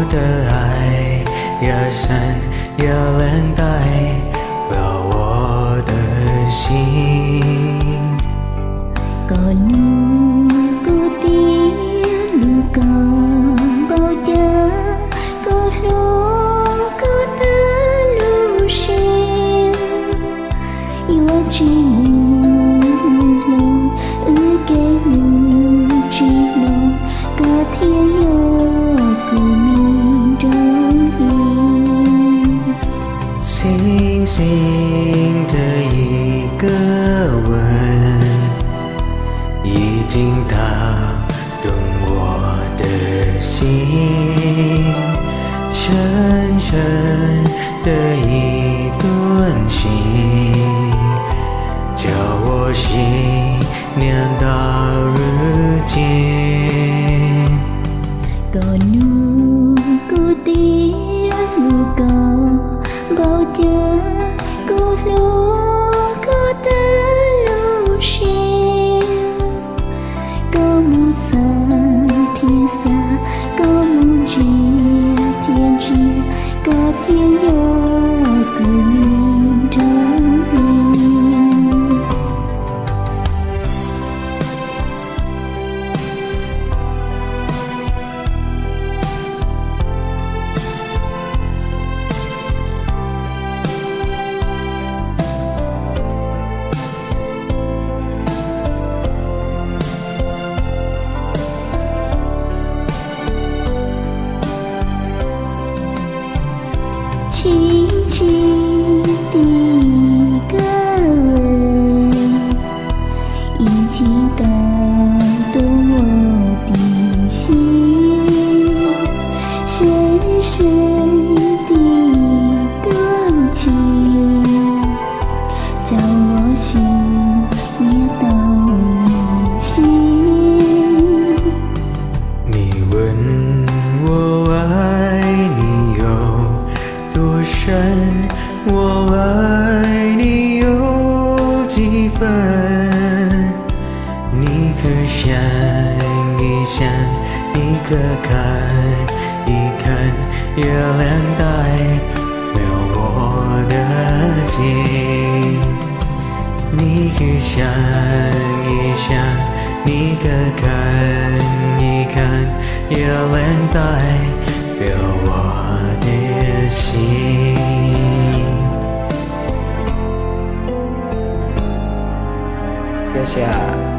的爱越深越冷待不了我的心。Có lúc cô tiếng lu có bao giờ có lúc có ta lu xin yêu chỉ lòng cái lu chỉ lòng có thiên yêu của mình trong yêu星星的一个吻已经打动我的心，深深的一段情，叫我心念到如今。Có lúc cô tiếng lu có bao giờ có lúc có ta lu xin có muốn xa thiên xa có muốn chia thiên chia có thiên yêu của mình trong mình.轻轻的一个吻，已经打动我的心，深深的一段情，叫我心也到如今。你问我爱你有多深，我爱你有几分？你可想一想，你可看一看，月亮代表我的心。你可想一想，你可看一看，月亮代表我的心。谢谢。